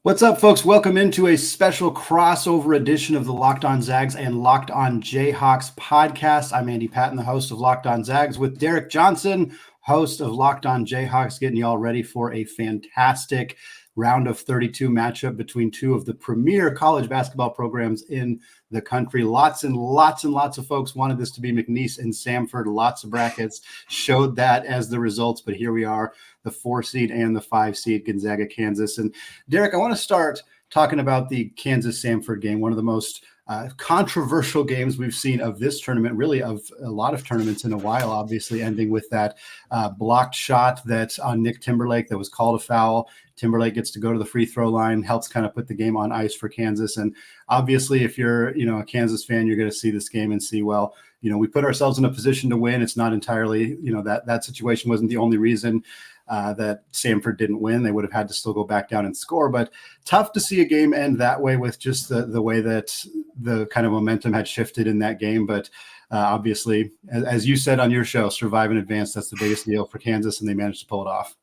What's up, folks? Welcome into a special crossover edition of the Locked On Zags and Locked On Jayhawks podcast. I'm Andy Patton, the host of Locked On Zags, with Derek Johnson, host of Locked On Jayhawks, getting you all ready for a fantastic round of 32 matchup between two of the premier college basketball programs in the country. Lots and lots of folks wanted this to be McNeese and Samford. Lots of brackets showed that as the results, but here we are, the 4 seed and the 5 seed, Gonzaga, Kansas. And Derek, I want to start talking about the Kansas Samford game, one of the most controversial games we've seen of this tournament, really of a lot of tournaments in a while, obviously ending with that blocked shot that on Nick Timberlake that was called a foul. Timberlake gets to go to the free throw line, helps kind of put the game on ice for Kansas. And obviously, if you're, a Kansas fan, you're going to see this game and see, well, we put ourselves in a position to win. It's not entirely, that situation wasn't the only reason that Samford didn't win. They would have had to still go back down and score, but tough to see a game end that way with just the way that the kind of momentum had shifted in that game. But obviously, as you said on your show, survive and advance, that's the biggest deal for Kansas, and they managed to pull it off.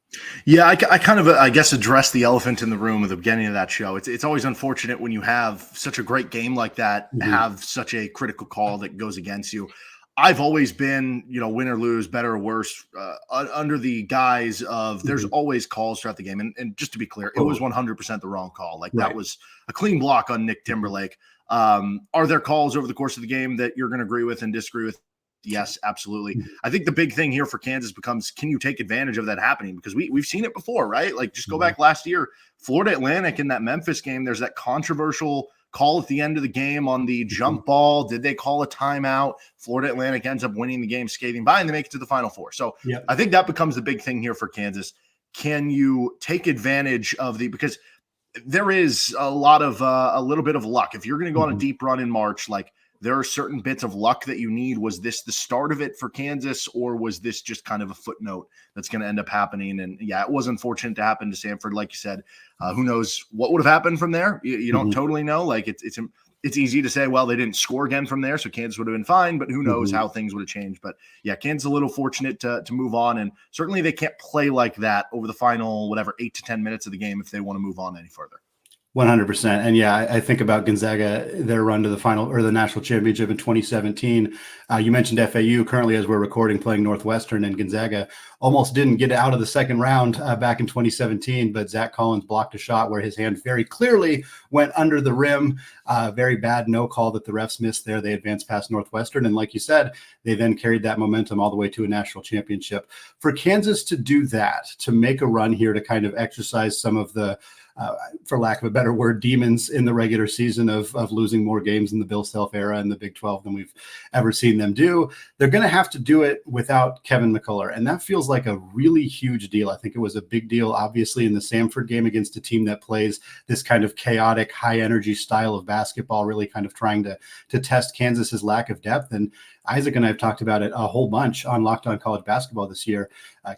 Yeah, I kind of, I guess, addressed the elephant in the room at the beginning of that show. It's always unfortunate when you have such a great game like that, have such a critical call that goes against you. I've always been, win or lose, better or worse, under the guise of there's always calls throughout the game. And just to be clear, it was 100% the wrong call. That was a clean block on Nick Timberlake. Are there calls over the course of the game that you're going to agree with and disagree with? Yes, absolutely. I think the big thing here for Kansas becomes, can you take advantage of that happening? Because we've seen it before, right? Just go back last year, Florida Atlantic in that Memphis game, there's that controversial call at the end of the game on the jump ball. Did they call a timeout? Florida Atlantic ends up winning the game, skating by, and they make it to the Final Four. So I think that becomes the big thing here for Kansas. Can you take advantage of because there is a little bit of luck. If you're going to go on a deep run in March, there are certain bits of luck that you need. Was this the start of it for Kansas, or was this just kind of a footnote that's going to end up happening? And yeah, it was unfortunate to happen to Samford. Like you said, who knows what would have happened from there? You don't totally know. It's easy to say, well, they didn't score again from there, so Kansas would have been fine, but who knows how things would have changed. But yeah, Kansas a little fortunate to move on, and certainly they can't play like that over the final, 8 to 10 minutes of the game if they want to move on any further. 100%. And yeah, I think about Gonzaga, their run to the final or the national championship in 2017. You mentioned FAU currently, as we're recording, playing Northwestern, and Gonzaga almost didn't get out of the second round back in 2017, but Zach Collins blocked a shot where his hand very clearly went under the rim. Very bad no call that the refs missed there. They advanced past Northwestern. And like you said, they then carried that momentum all the way to a national championship. For Kansas to do that, to make a run here, to kind of exercise some of the for lack of a better word, demons in the regular season of losing more games in the Bill Self era in the Big 12 than we've ever seen them do. They're going to have to do it without Kevin McCullar. And that feels like a really huge deal. I think it was a big deal, obviously, in the Samford game against a team that plays this kind of chaotic, high energy style of basketball, really kind of trying to test Kansas's lack of depth. And Isaac and I have talked about it a whole bunch on Locked On College Basketball this year.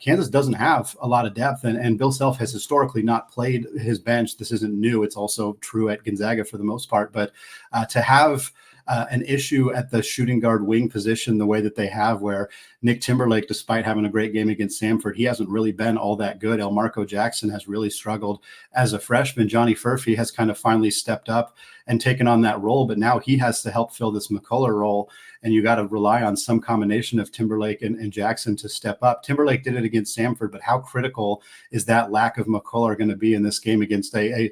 Kansas doesn't have a lot of depth, and Bill Self has historically not played his bench. This isn't new. It's also true at Gonzaga for the most part. But to have an issue at the shooting guard wing position the way that they have, where Nick Timberlake, despite having a great game against Samford, he hasn't really been all that good. Elmarco Jackson has really struggled as a freshman. Johnny Furphy has kind of finally stepped up and taken on that role, but now he has to help fill this McCullar role, and you got to rely on some combination of Timberlake and Jackson to step up. Timberlake did it against Samford, but how critical is that lack of McCullar going to be in this game against a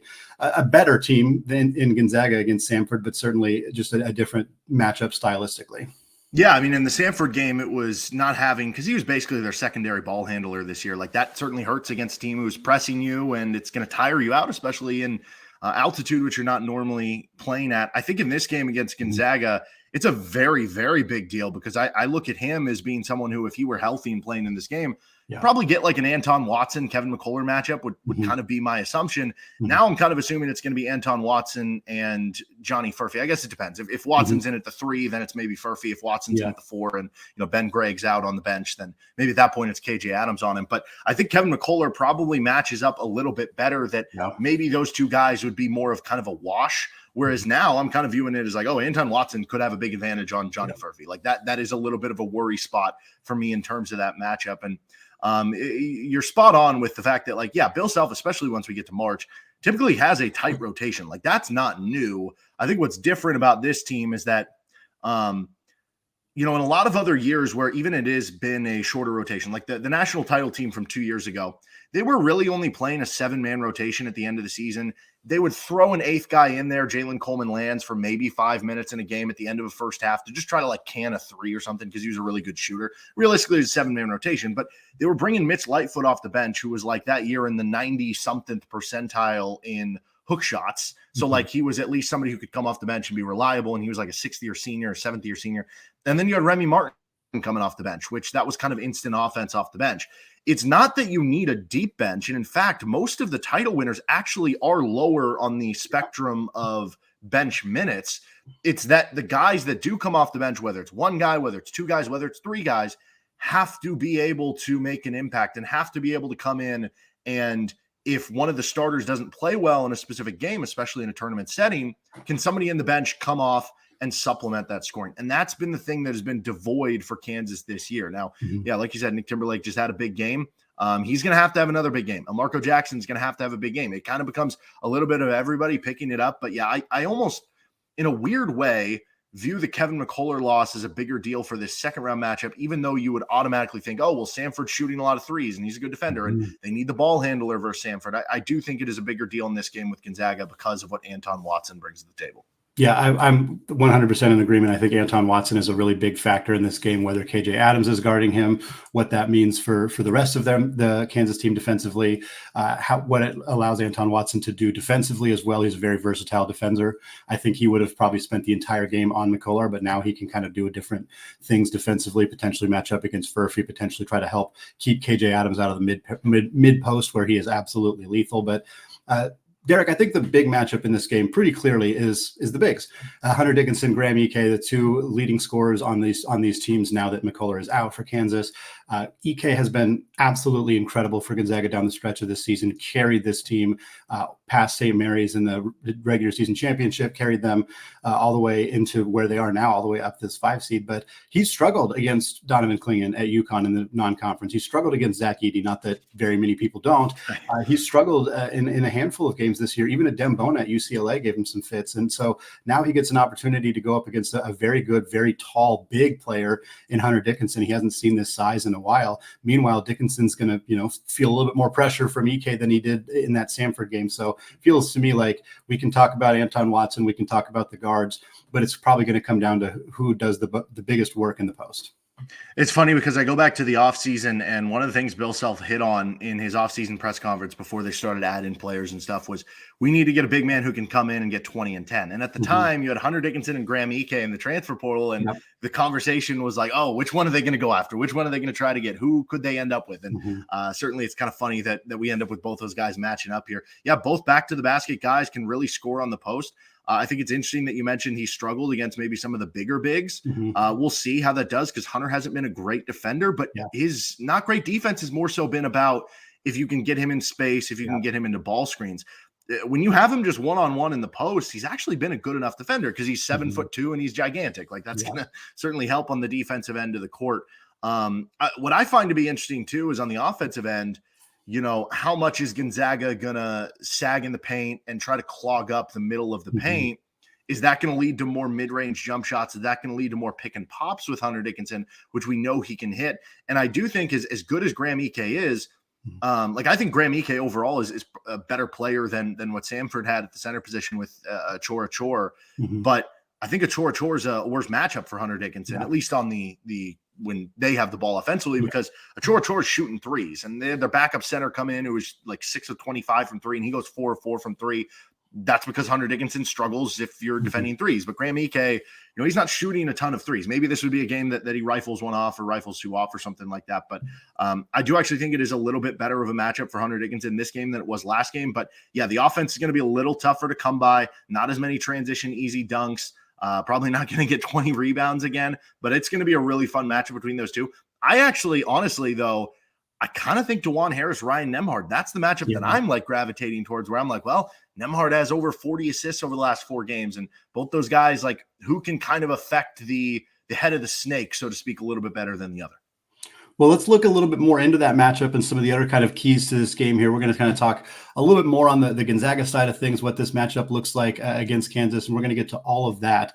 better team than in Gonzaga against Samford, but certainly just a different matchup stylistically? Yeah, I mean, in the Samford game, it was not having, because he was basically their secondary ball handler this year. That certainly hurts against a team who's pressing you, and it's going to tire you out, especially in altitude, which you're not normally playing at. I think in this game against Gonzaga, it's a very, very big deal, because I look at him as being someone who, if he were healthy and playing in this game, probably get like an Anton Watson, Kevin McCullar matchup would kind of be my assumption. Now I'm kind of assuming it's going to be Anton Watson and Johnny Furphy. I guess it depends. If Watson's in at the 3, then it's maybe Furphy. If Watson's in at the 4 and Ben Gregg's out on the bench, then maybe at that point it's KJ Adams on him. But I think Kevin McCullar probably matches up a little bit better, that maybe those two guys would be more of kind of a wash. Whereas now I'm kind of viewing it as like, oh, Anton Watson could have a big advantage on Johnny Furphy. That is a little bit of a worry spot for me in terms of that matchup. And you're spot on with the fact that, Bill Self, especially once we get to March, typically has a tight rotation. Like, that's not new. I think what's different about this team is that, in a lot of other years where even it has been a shorter rotation, like the national title team from 2 years ago, they were really only playing a 7-man rotation at the end of the season. They would throw an 8th guy in there, Jalen Coleman-Lands, for maybe 5 minutes in a game at the end of a first half to just try to can a 3 or something because he was a really good shooter. Realistically, it was a 7-man rotation, but they were bringing Mitch Lightfoot off the bench, who was that year in the 90-something percentile in hook shots. So he was at least somebody who could come off the bench and be reliable. And he was like a 6th-year senior or 7th-year senior. And then you had Remy Martin coming off the bench, which that was kind of instant offense off the bench. It's not that you need a deep bench. And in fact, most of the title winners actually are lower on the spectrum of bench minutes. It's that the guys that do come off the bench, whether it's 1 guy, whether it's 2 guys, whether it's 3 guys, have to be able to make an impact and have to be able to come in. And if one of the starters doesn't play well in a specific game, especially in a tournament setting, can somebody in the bench come off and supplement that scoring? And that's been the thing that has been devoid for Kansas this year. Now, like you said, Nick Timberlake just had a big game. He's going to have another big game. Marco Jackson's going to have a big game. It kind of becomes a little bit of everybody picking it up. But yeah, I almost, in a weird way, view the Kevin McCullar loss as a bigger deal for this second round matchup, even though you would automatically think, oh, well, Samford's shooting a lot of threes and he's a good defender and they need the ball handler versus Samford. I do think it is a bigger deal in this game with Gonzaga because of what Anton Watson brings to the table. Yeah, I'm 100% in agreement. I think Anton Watson is a really big factor in this game, whether KJ Adams is guarding him, what that means for the rest of them, the Kansas team defensively, what it allows Anton Watson to do defensively as well. He's a very versatile defender. I think he would have probably spent the entire game on McCullar, but now he can kind of do different things defensively, potentially match up against Furphy, potentially try to help keep KJ Adams out of the mid post where he is absolutely lethal. But Derek, I think the big matchup in this game pretty clearly is the bigs. Hunter Dickinson, Graham Ike, the 2 leading scorers on these teams now that McCullar is out for Kansas. Ike has been absolutely incredible for Gonzaga down the stretch of this season, carried this team past St. Mary's in the regular season championship, carried them all the way into where they are now, all the way up this 5 seed. But he's struggled against Donovan Clingan at UConn in the non-conference. He struggled against Zach Edey, not that very many people don't. He's struggled in a handful of games this year. Even a Dembona at UCLA gave him some fits. And so now he gets an opportunity to go up against a very good, very tall, big player in Hunter Dickinson. He hasn't seen this size in a while. Meanwhile, Dickinson's going to, feel a little bit more pressure from Ike than he did in that Samford game. So it feels to me like we can talk about Anton Watson, we can talk about the guards, but it's probably going to come down to who does the biggest work in the post. It's funny because I go back to the offseason, and one of the things Bill Self hit on in his offseason press conference before they started adding players and stuff was we need to get a big man who can come in and get 20 and 10. And at the time, you had Hunter Dickinson and Graham Ike in the transfer portal, and the conversation was like, oh, which one are they going to go after? Which one are they going to try to get? Who could they end up with? And certainly it's kind of funny that we end up with both those guys matching up here. Yeah, both back to the basket guys can really score on the post. I think it's interesting that you mentioned he struggled against maybe some of the bigger bigs. We'll see how that does because Hunter hasn't been a great defender, but his not great defense has more so been about if you can get him in space, if you can get him into ball screens. When you have him just one-on-one in the post, he's actually been a good enough defender because he's 7'2" and he's gigantic. Like that's going to certainly help on the defensive end of the court. What I find to be interesting too is on the offensive end, how much is Gonzaga going to sag in the paint and try to clog up the middle of the paint? Is that going to lead to more mid-range jump shots? Is that going to lead to more pick and pops with Hunter Dickinson, which we know he can hit? And I do think as good as Graham Ike is, I think Graham Ike overall is a better player than what Samford had at the center position with Achor. But I think Achor is a worse matchup for Hunter Dickinson, at least on the when they have the ball offensively, because Achor is shooting threes, and they had their backup center come in who was like 6 of 25 from 3, and he goes 4 of 4 from 3. That's because Hunter Dickinson struggles if you're defending threes. But Graham Ike, he's not shooting a ton of threes. Maybe this would be a game that he rifles one off or rifles 2 off or something like that. But I do actually think it is a little bit better of a matchup for Hunter Dickinson this game than it was last game. But yeah, the offense is going to be a little tougher to come by. Not as many transition easy dunks. Probably not going to get 20 rebounds again, but it's going to be a really fun matchup between those two. I actually, honestly, though, I kind of think Dajuan Harris, Ryan Nembhard, that's the matchup that I'm like gravitating towards, where I'm like, well, Nembhard has over 40 assists over the last 4 games. And both those guys, like, who can kind of affect the head of the snake, so to speak, a little bit better than the other. Well, let's look a little bit more into that matchup and some of the other kind of keys to this game here. We're going to kind of talk a little bit more on the Gonzaga side of things, what this matchup looks like against Kansas, and we're going to get to all of that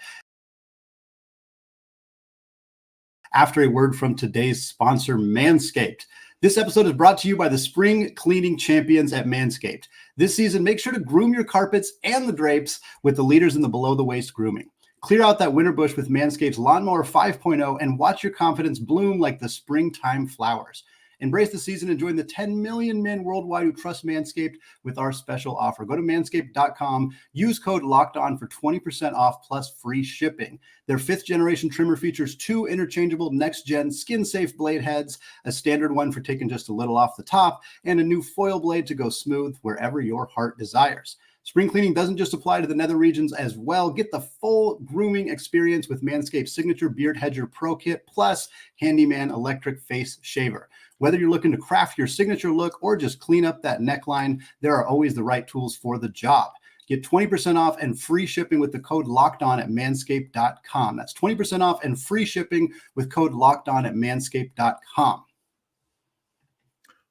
after a word from today's sponsor, Manscaped. This episode is brought to you by the spring cleaning champions at Manscaped. This season, make sure to groom your carpets and the drapes with the leaders in the below-the-waist grooming. Clear out that winter bush with Manscaped's Lawnmower 5.0 and watch your confidence bloom like the springtime flowers. Embrace the season and join the 10 million men worldwide who trust Manscaped with our special offer. Go to manscaped.com, use code LOCKEDON for 20% off plus free shipping. Their 5th generation trimmer features 2 interchangeable next-gen skin-safe blade heads, a standard one for taking just a little off the top, and a new foil blade to go smooth wherever your heart desires. Spring cleaning doesn't just apply to the nether regions as well. Get the full grooming experience with Manscaped's signature Beard Hedger Pro Kit plus Handyman Electric Face Shaver. Whether you're looking to craft your signature look or just clean up that neckline, there are always the right tools for the job. Get 20% off and free shipping with the code LOCKEDON at manscaped.com. That's 20% off and free shipping with code LOCKEDON at manscaped.com.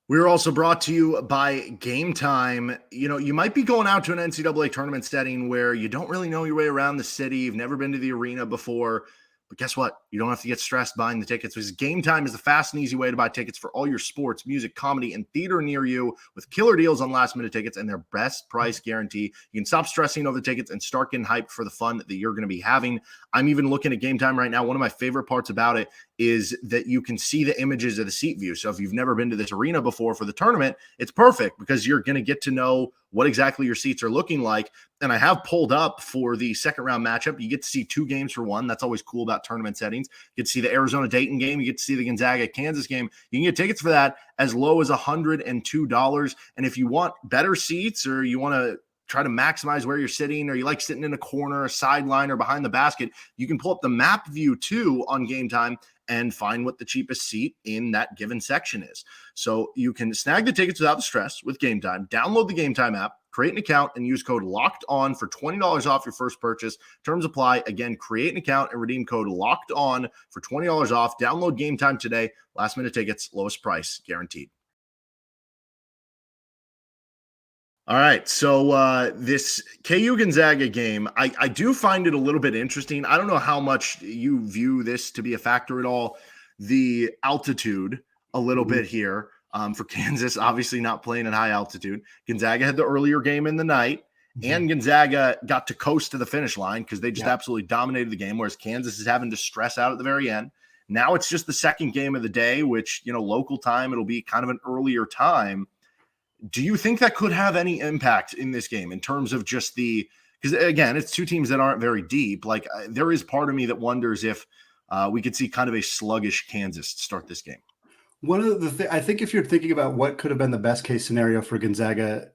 We're also brought to you by Game Time. You know, you might be going out to an NCAA tournament setting where you don't really know your way around the city. You've never been to the arena before. But guess what? You don't have to get stressed buying the tickets because Game Time is the fast and easy way to buy tickets for all your sports, music, comedy, and theater near you with killer deals on last-minute tickets and their best price guarantee. You can stop stressing over the tickets and start getting hyped for the fun that you're going to be having. I'm even looking at Game Time right now. One of my favorite parts about it is that you can see the images of the seat view. So if you've never been to this arena before for the tournament, it's perfect because you're going to get to know what exactly your seats are looking like. And I have pulled up for the second round matchup. You get to see 2 games for one. That's always cool about tournament settings. You get to see the Arizona-Dayton game. You get to see the Gonzaga-Kansas game. You can get tickets for that as low as $102. And if you want better seats or you want to try to maximize where you're sitting or you like sitting in a corner, a sideline, or behind the basket, you can pull up the map view too on Game Time and find what the cheapest seat in that given section is. So you can snag the tickets without the stress with Game Time. Download the Game Time app, create an account, and use code LOCKEDON for $20 off your first purchase. Terms apply. Again, create an account and redeem code LOCKEDON for $20 off. Download Game Time today. Last minute tickets, lowest price guaranteed. All right, so this KU Gonzaga game, I do find it a little bit interesting. I don't know how much you view this to be a factor at all. The altitude a little bit here for Kansas, obviously not playing at high altitude. Gonzaga had the earlier game in the night, and Gonzaga got to coast to the finish line because they just absolutely dominated the game, whereas Kansas is having to stress out at the very end. Now it's just the second game of the day, which, you know, local time, it'll be kind of an earlier time. Do you think that could have any impact in this game in terms of just because again, it's 2 teams that aren't very deep. Like there is part of me that wonders if we could see kind of a sluggish Kansas start this game. One of the I think if you're thinking about what could have been the best case scenario for Gonzaga,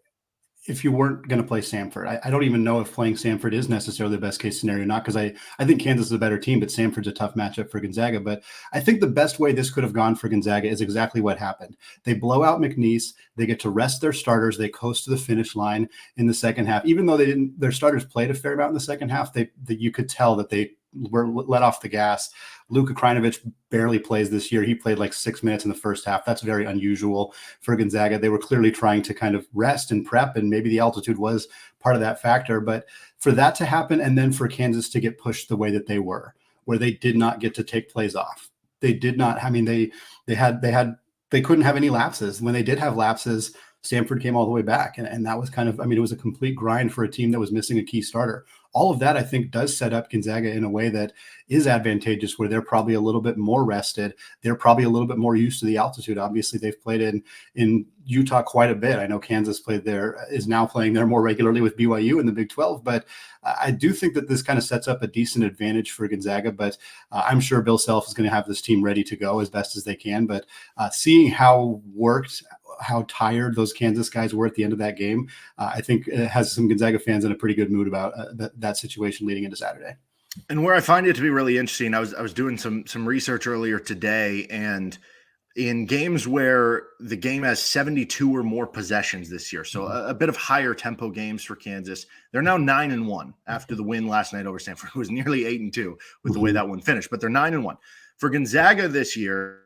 if you weren't going to play Samford, I don't even know if playing Samford is necessarily the best case scenario, not because I think Kansas is a better team, but Samford's a tough matchup for Gonzaga. But I think the best way this could have gone for Gonzaga is exactly what happened. They blow out McNeese. They get to rest their starters. They coast to the finish line in the second half. Even though their starters played a fair amount in the second half, you could tell that they were let off the gas. Luka Krajinovic barely plays this year. He played like 6 minutes in the first half. That's very unusual for Gonzaga. They were clearly trying to kind of rest and prep, and maybe the altitude was part of that factor. But for that to happen, and then for Kansas to get pushed the way that they were, where they did not get to take plays off. They did not. I mean, they couldn't have any lapses. When they did have lapses, Samford came all the way back. And that was kind of, I mean, it was a complete grind for a team that was missing a key starter. All of that, I think, does set up Gonzaga in a way that is advantageous, where they're probably a little bit more rested. They're probably a little bit more used to the altitude. Obviously, they've played in Utah quite a bit. I know Kansas is now playing there more regularly with BYU in the Big 12, but I do think that this kind of sets up a decent advantage for Gonzaga, but I'm sure Bill Self is going to have this team ready to go as best as they can. But seeing how tired those Kansas guys were at the end of that game, I think it has some Gonzaga fans in a pretty good mood about that situation leading into Saturday. And where I find it to be really interesting, I was doing some research earlier today, and in games where the game has 72 or more possessions this year, so a bit of higher tempo games for Kansas, they're now 9-1 after the win last night over Samford. It was nearly 8-2 with the way that one finished, but they're 9-1. For Gonzaga this year,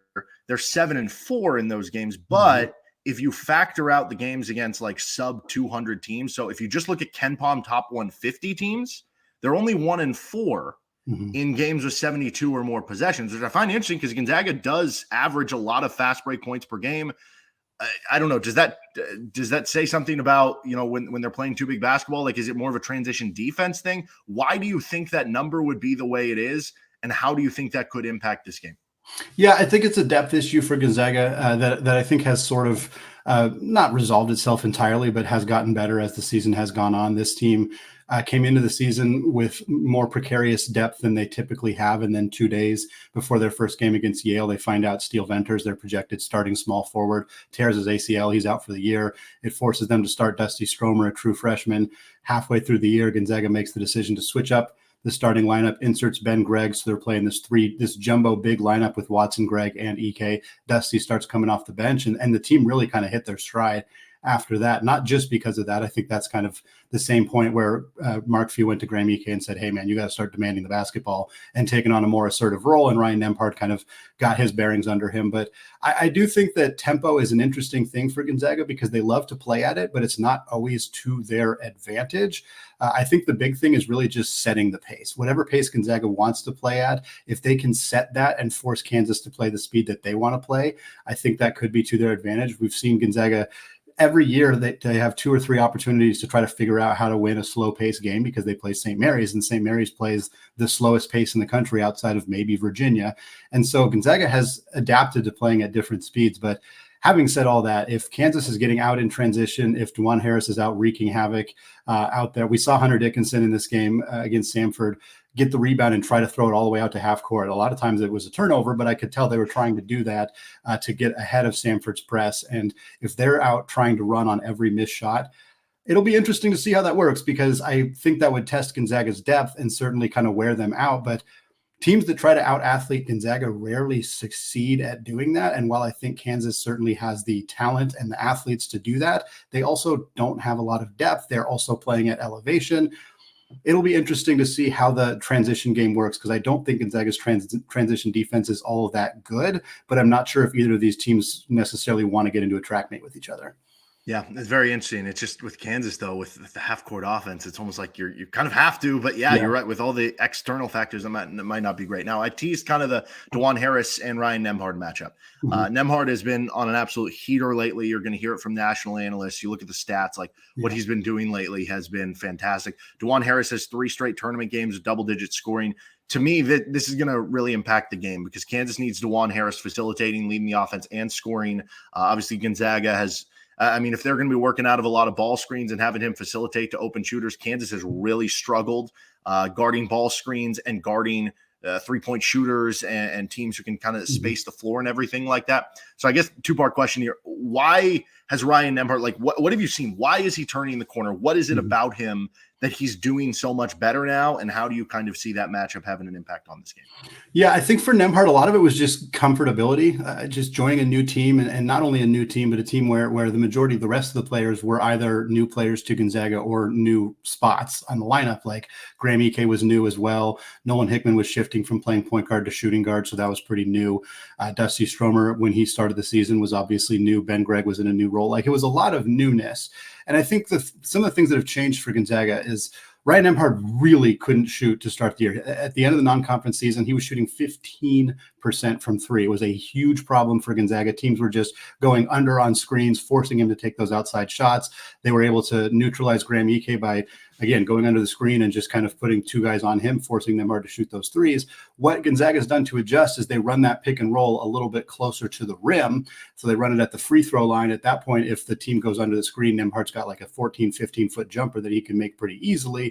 They're 7-4 in those games, but if you factor out the games against like sub 200 teams, so if you just look at KenPom top 150 teams, they're only 1-4 in games with 72 or more possessions, which I find interesting because Gonzaga does average a lot of fast break points per game. I don't know. Does that say something about, when they're playing too big basketball? Like, is it more of a transition defense thing? Why do you think that number would be the way it is? And how do you think that could impact this game? Yeah, I think it's a depth issue for Gonzaga that I think has sort of not resolved itself entirely, but has gotten better as the season has gone on. This team came into the season with more precarious depth than they typically have. And then 2 days before their first game against Yale, they find out Steele Venters, their projected starting small forward, tears his ACL. He's out for the year. It forces them to start Dusty Stromer, a true freshman. Halfway through the year, Gonzaga makes the decision to switch up the starting lineup, inserts Ben Gregg. So they're playing this jumbo big lineup with Watson, Gregg, and EK. Dusty starts coming off the bench, and the team really kind of hit their stride after that. Not just because of that. I think that's kind of the same point where Mark Few went to Graham EK and said, hey, man, you got to start demanding the basketball and taking on a more assertive role. And Ryan Nembhard kind of got his bearings under him. But I do think that tempo is an interesting thing for Gonzaga because they love to play at it, but it's not always to their advantage. I think the big thing is really just setting the pace. Whatever pace Gonzaga wants to play at, if they can set that and force Kansas to play the speed that they want to play, I think that could be to their advantage. We've seen Gonzaga every year that they have 2 or 3 opportunities to try to figure out how to win a slow pace game because they play St. Mary's, and St. Mary's plays the slowest pace in the country outside of maybe Virginia. And so Gonzaga has adapted to playing at different speeds. But having said all that, if Kansas is getting out in transition, if Dajuan Harris is out wreaking havoc out there, we saw Hunter Dickinson in this game against Samford get the rebound and try to throw it all the way out to half court. A lot of times it was a turnover, but I could tell they were trying to do that to get ahead of Samford's press. And if they're out trying to run on every missed shot, it'll be interesting to see how that works because I think that would test Gonzaga's depth and certainly kind of wear them out. But teams that try to out-athlete Gonzaga rarely succeed at doing that. And while I think Kansas certainly has the talent and the athletes to do that, they also don't have a lot of depth. They're also playing at elevation. It'll be interesting to see how the transition game works because I don't think Gonzaga's transition defense is all of that good, but I'm not sure if either of these teams necessarily want to get into a track mate with each other. Yeah, it's very interesting. It's just with Kansas, though, with the half-court offense, it's almost like you kind of have to. But, yeah, you're right. With all the external factors, it might not be great. Now, I teased kind of the Dajuan Harris and Ryan Nembhard matchup. Nembhard has been on an absolute heater lately. You're going to hear it from national analysts. You look at the stats, like what he's been doing lately has been fantastic. Dajuan Harris has 3 straight tournament games with double-digit scoring. To me, this is going to really impact the game because Kansas needs Dajuan Harris facilitating, leading the offense, and scoring. Obviously, Gonzaga has – if they're going to be working out of a lot of ball screens and having him facilitate to open shooters, Kansas has really struggled guarding ball screens and guarding three-point shooters and teams who can kind of space the floor and everything like that. So I guess 2-part question here. Why has Ryan Nembhard, like what have you seen? Why is he turning the corner? What is it about him that he's doing so much better now? And how do you kind of see that matchup having an impact on this game? Yeah, I think for Nembhard, a lot of it was just comfortability, just joining a new team and not only a new team, but a team where the majority of the rest of the players were either new players to Gonzaga or new spots on the lineup. Like Graham EK was new as well. Nolan Hickman was shifting from playing point guard to shooting guard. So that was pretty new. Dusty Stromer, when he started the season, was obviously new. Ben Gregg was in a new role. Like it was a lot of newness. And I think some of the things that have changed for Gonzaga is Ryan Nembhard really couldn't shoot to start the year. At the end of the non-conference season, he was shooting 15% from 3. It was a huge problem for Gonzaga. Teams were just going under on screens, forcing him to take those outside shots. They were able to neutralize Graham EK by, again, going under the screen and just kind of putting 2 guys on him, forcing Nembhard to shoot those threes. What Gonzaga's done to adjust is they run that pick and roll a little bit closer to the rim. So they run it at the free throw line. At that point, if the team goes under the screen, Nembhard's got like a 14, 15-foot jumper that he can make pretty easily.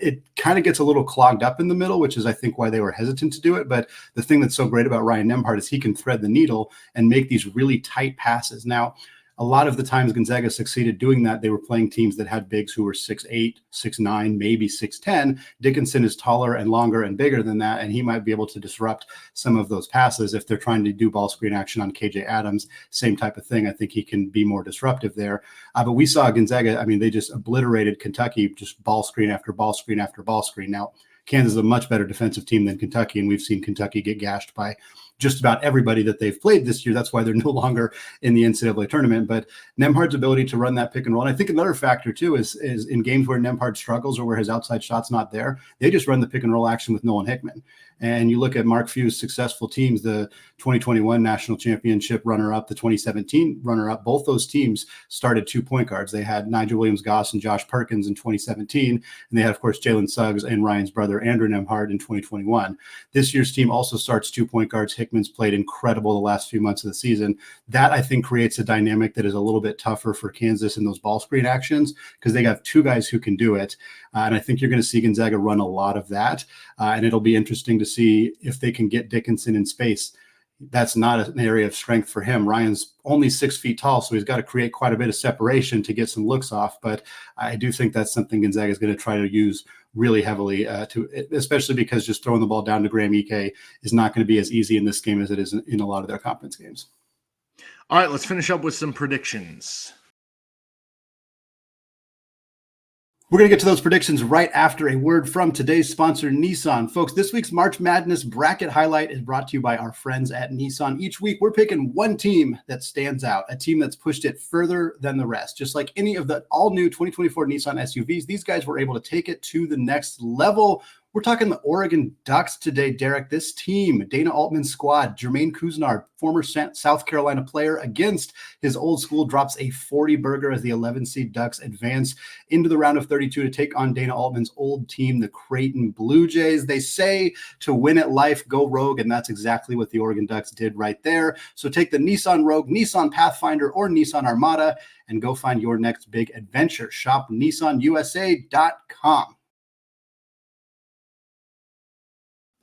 It kind of gets a little clogged up in the middle, which is, I think, why they were hesitant to do it. But the thing that's so great about Ryan Nembhard is he can thread the needle and make these really tight passes. Now, a lot of the times Gonzaga succeeded doing that, they were playing teams that had bigs who were 6'8", 6'9", maybe 6'10". Dickinson is taller and longer and bigger than that, and he might be able to disrupt some of those passes if they're trying to do ball screen action on KJ Adams, same type of thing. I think he can be more disruptive there. But we saw Gonzaga, I mean, they just obliterated Kentucky, just ball screen after ball screen after ball screen. Now, Kansas is a much better defensive team than Kentucky, and we've seen Kentucky get gashed by just about everybody that they've played this year. That's why they're no longer in the NCAA tournament. But Nembhard's ability to run that pick and roll, and I think another factor too is in games where Nembhard struggles or where his outside shot's not there, they just run the pick and roll action with Nolan Hickman. And you look at Mark Few's successful teams, the 2021 national championship runner-up, the 2017 runner-up, both those teams started 2 point guards. They had Nigel Williams-Goss and Josh Perkins in 2017, and they had, of course, Jalen Suggs and Ryan's brother, Andrew Nembhard, in 2021. This year's team also starts 2 point guards. Hickman's played incredible the last few months of the season. That, I think, creates a dynamic that is a little bit tougher for Kansas in those ball screen actions because they got 2 guys who can do it. And I think you're going to see Gonzaga run a lot of that. And it'll be interesting to see if they can get Dickinson in space. That's not an area of strength for him. Ryan's only 6 feet tall, so he's got to create quite a bit of separation to get some looks off. But I do think that's something Gonzaga is going to try to use really heavily, especially because just throwing the ball down to Graham Ike is not going to be as easy in this game as it is in a lot of their conference games. All right, let's finish up with some predictions. We're going to get to those predictions right after a word from today's sponsor, Nissan. Folks, this week's March Madness bracket highlight is brought to you by our friends at Nissan. Each week, we're picking one team that stands out, a team that's pushed it further than the rest. Just like any of the all-new 2024 Nissan SUVs, these guys were able to take it to the next level. We're talking the Oregon Ducks today, Derek. This team, Dana Altman's squad, Jermaine Couisnard, former South Carolina player, against his old school, drops a 40-burger as the 11-seed Ducks advance into the round of 32 to take on Dana Altman's old team, the Creighton Blue Jays. They say to win at life, go rogue, and that's exactly what the Oregon Ducks did right there. So take the Nissan Rogue, Nissan Pathfinder, or Nissan Armada and go find your next big adventure. Shop NissanUSA.com.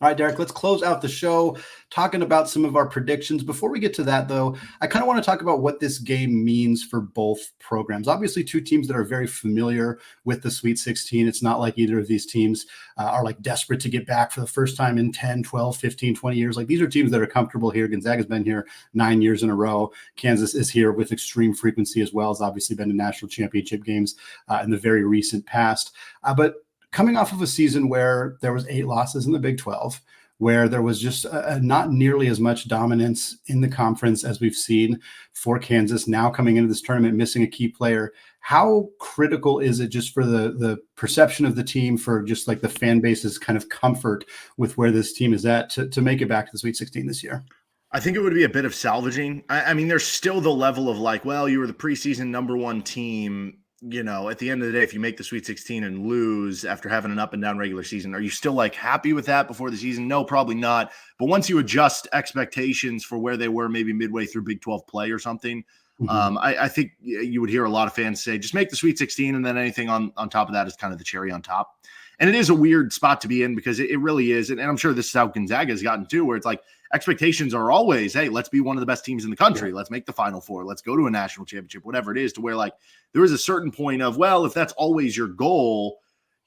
All right, Derek, let's close out the show talking about some of our predictions. Before we get to that, though, I kind of want to talk about what this game means for both programs. Obviously, 2 teams that are very familiar with the Sweet 16. It's not like either of these teams are like desperate to get back for the first time in 10, 12, 15, 20 years. Like, these are teams that are comfortable here. Gonzaga's been here 9 years in a row. Kansas is here with extreme frequency as well. Has obviously been to national championship games in the very recent past. But coming off of a season where there was 8 losses in the Big 12, where there was just not nearly as much dominance in the conference as we've seen for Kansas, now coming into this tournament, missing a key player, how critical is it just for the perception of the team, for just like the fan base's kind of comfort with where this team is at to make it back to the Sweet 16 this year? I think it would be a bit of salvaging. I mean, there's still the level of like, well, you were the preseason #1 team. You know, at the end of the day, if you make the Sweet 16 and lose after having an up and down regular season, are you still like happy with that before the season? No, probably not. But once you adjust expectations for where they were maybe midway through Big 12 play or something, I think you would hear a lot of fans say, just make the Sweet 16 and then anything on top of that is kind of the cherry on top. And it is a weird spot to be in because it really is. And I'm sure this is how Gonzaga has gotten too, where it's like expectations are always, hey, let's be one of the best teams in the country. Let's make the Final Four. Let's go to a national championship, whatever it is, to where like there is a certain point of, well, if that's always your goal,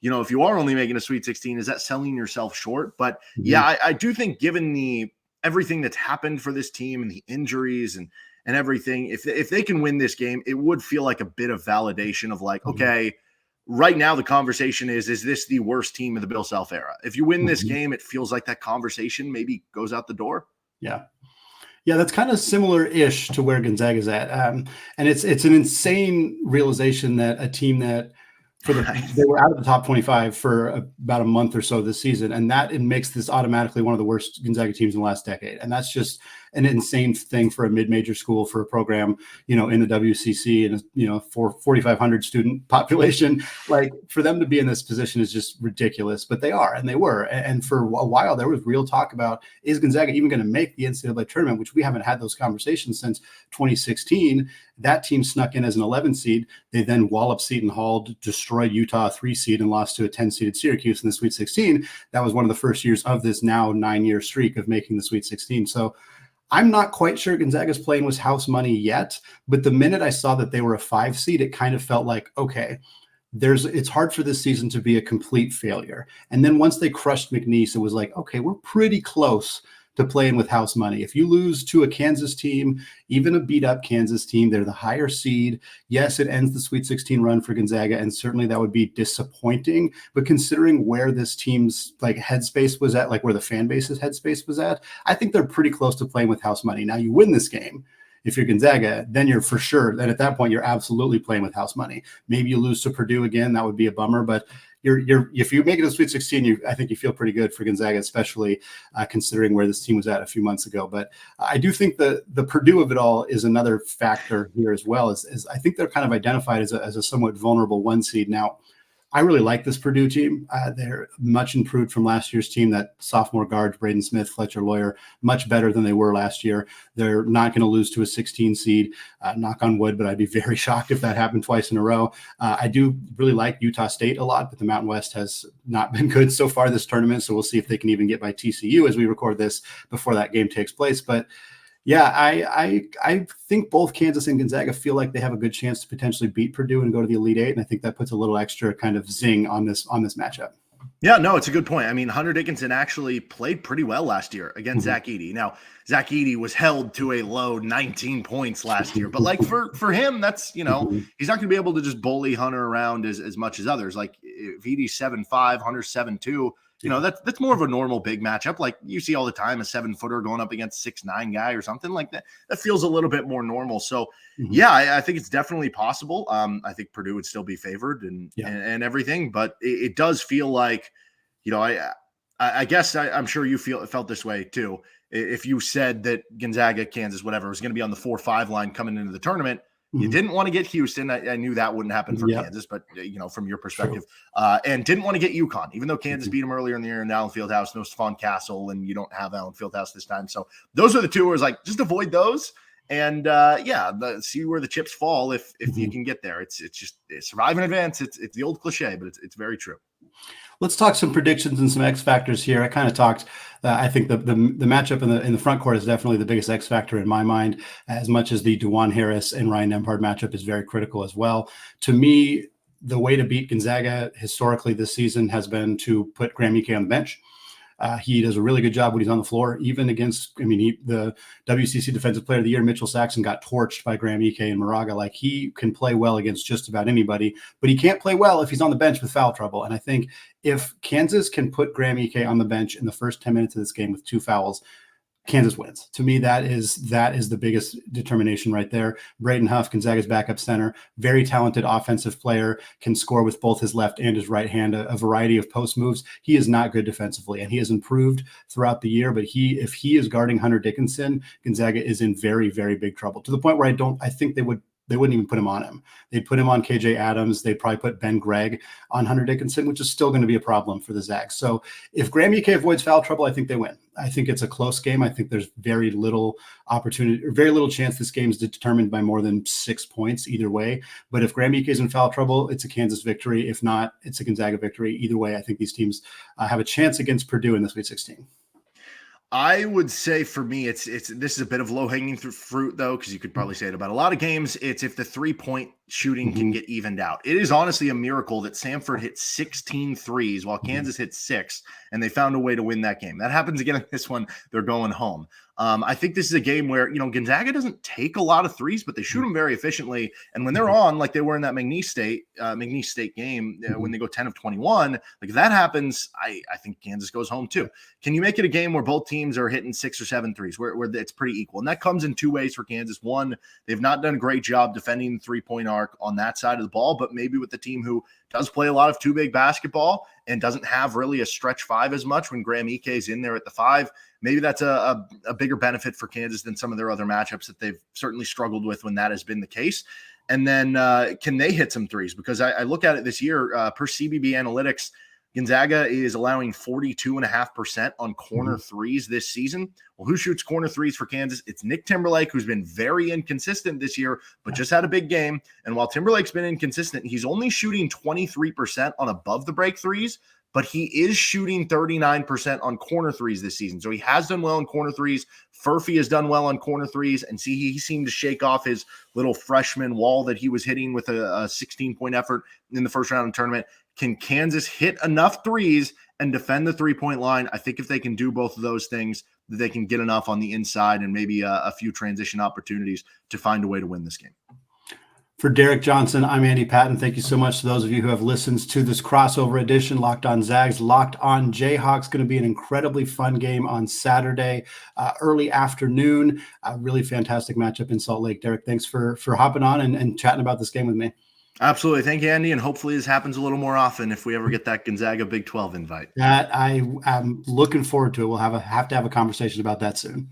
you know, if you are only making a Sweet 16, is that selling yourself short? But yeah, I do think given everything that's happened for this team and the injuries and everything, if they can win this game, it would feel like a bit of validation of like, okay, right now the conversation is this the worst team of the Bill Self era? If you win this game, it feels like that conversation maybe goes out the door. Yeah. Yeah, that's kind of similar-ish to where Gonzaga's at. And it's an insane realization that a team that they were out of the top 25 for about a month or so this season, and that it makes this automatically one of the worst Gonzaga teams in the last decade. And that's just an insane thing for a mid-major school, for a program, you know, in the WCC and, you know, for 4,500 student population. Like, for them to be in this position is just ridiculous, but they are, and they were. And for a while, there was real talk about, is Gonzaga even going to make the NCAA tournament, which we haven't had those conversations since 2016. That team snuck in as an 11 seed. They then walloped Seton Hall, destroyed Utah, a 3 seed, and lost to a 10-seeded Syracuse in the Sweet 16. That was one of the first years of this now 9-year streak of making the Sweet 16. So I'm not quite sure Gonzaga's playing was house money yet, but the minute I saw that they were a 5 seed, it kind of felt like, okay, it's hard for this season to be a complete failure. And then once they crushed McNeese, it was like, okay, we're pretty close to play in with house money. If you lose to a Kansas team, even a beat up Kansas team, they're the higher seed. Yes, it ends the Sweet 16 run for Gonzaga, and certainly that would be disappointing. But considering where this team's like headspace was at, like where the fan base's headspace was at, I think they're pretty close to playing with house money. Now you win this game. If you're Gonzaga, then you're for sure. Then at that point, you're absolutely playing with house money. Maybe you lose to Purdue again. That would be a bummer, but you're if you make it to Sweet 16, I think you feel pretty good for Gonzaga, especially considering where this team was at a few months ago. But I do think the Purdue of it all is another factor here as well. As I think they're kind of identified as a somewhat vulnerable one seed now. I really like this Purdue team. They're much improved from last year's team. That sophomore guards, Braden Smith, Fletcher Lawyer, much better than they were last year. They're not going to lose to a 16 seed, knock on wood, but I'd be very shocked if that happened twice in a row. I do really like Utah State a lot, but the Mountain West has not been good so far this tournament, so we'll see if they can even get by TCU as we record this before that game takes place. But yeah, I think both Kansas and Gonzaga feel like they have a good chance to potentially beat Purdue and go to the Elite Eight, and I think that puts a little extra kind of zing on this matchup. Yeah, no, it's a good point. I mean, Hunter Dickinson actually played pretty well last year against Zach Edey. Now, Zach Edey was held to a low 19 points last year, but like for him, that's, he's not going to be able to just bully Hunter around as much as others. Like if Edey's 7'5", Hunter's 7'2", that's more of a normal big matchup. Like you see all the time, a 7-footer going up against 6'9" guy or something like that. That feels a little bit more normal. So yeah, I think it's definitely possible. I think Purdue would still be favored and everything, but it does feel like, I guess I'm sure you felt this way too. If you said that Gonzaga, Kansas, whatever, was going to be on the 4-5 line coming into the tournament, you didn't want to get Houston. I knew that wouldn't happen for Kansas, but from your perspective, and didn't want to get UConn, even though Kansas beat them earlier in the year in Allen Fieldhouse, no Stephon Castle, and you don't have Allen Fieldhouse this time. So those are the two where it's like, just avoid those. And see where the chips fall if you can get there. It's just survive in advance. It's the old cliche, but it's very true. Let's talk some predictions and some X factors here. I kind of talked. I think the matchup in the front court is definitely the biggest X factor in my mind. As much as the Dajuan Harris and Ryan Nembhard matchup is very critical as well. To me, the way to beat Gonzaga historically this season has been to put Graham Ike on the bench. He does a really good job when he's on the floor, even against, the WCC Defensive Player of the Year, Mitchell Saxon, got torched by Graham Ike and Moraga. Like, he can play well against just about anybody, but he can't play well if he's on the bench with foul trouble. And I think if Kansas can put Graham Ike on the bench in the first 10 minutes of this game with 2 fouls, Kansas wins. To me, that is the biggest determination right there. Braden Huff, Gonzaga's backup center, very talented offensive player, can score with both his left and his right hand, a variety of post moves. He is not good defensively, and he has improved throughout the year. But if he is guarding Hunter Dickinson, Gonzaga is in very, very big trouble, to the point where I think they wouldn't even put him on him. They'd put him on KJ Adams. They'd probably put Ben Gregg on Hunter Dickinson, which is still going to be a problem for the Zags. So if Graham Ike avoids foul trouble, I think they win. I think it's a close game. I think there's very little opportunity or very little chance this game is determined by more than 6 points either way. But if Graham Ike is in foul trouble, it's a Kansas victory. If not, it's a Gonzaga victory. Either way, I think these teams have a chance against Purdue in the Sweet 16. I would say for me, this is a bit of low-hanging fruit, though, because you could probably say it about a lot of games. It's if the three-point shooting can get evened out. It is honestly a miracle that Samford hit 16 threes while Kansas hit 6, and they found a way to win that game. That happens again in this one. They're going home. I think this is a game where, Gonzaga doesn't take a lot of threes, but they shoot them very efficiently. And when they're on, like they were in that McNeese State game, when they go 10 of 21, like if that happens, I think Kansas goes home too. Can you make it a game where both teams are hitting 6 or 7 threes, where it's pretty equal? And that comes in 2 ways for Kansas. One, they've not done a great job defending the three-point arc on that side of the ball, but maybe with the team who does play a lot of two-big basketball and doesn't have really a stretch 5 as much when Graham Ike is in there at the 5, maybe that's a bigger benefit for Kansas than some of their other matchups that they've certainly struggled with when that has been the case. And then can they hit some threes? Because I look at it this year, per CBB Analytics, Gonzaga is allowing 42.5% on corner threes this season. Well, who shoots corner threes for Kansas? It's Nick Timberlake, who's been very inconsistent this year, but just had a big game. And while Timberlake's been inconsistent, he's only shooting 23% on above the break threes, but he is shooting 39% on corner threes this season. So he has done well on corner threes. Furphy has done well on corner threes. And he seemed to shake off his little freshman wall that he was hitting with a 16-point effort in the first round of the tournament. Can Kansas hit enough threes and defend the 3-point line. I think if they can do both of those things, they can get enough on the inside and maybe a few transition opportunities to find a way to win this game. For Derek Johnson, I'm Andy Patton. Thank you so much to those of you who have listened to this crossover edition, Locked on Zags, Locked on Jayhawks. Going to be an incredibly fun game on Saturday, early afternoon. A really fantastic matchup in Salt Lake. Derek, thanks for hopping on and chatting about this game with me. Absolutely. Thank you, Andy. And hopefully this happens a little more often if we ever get that Gonzaga Big 12 invite. That I am looking forward to it. We'll have to have a conversation about that soon.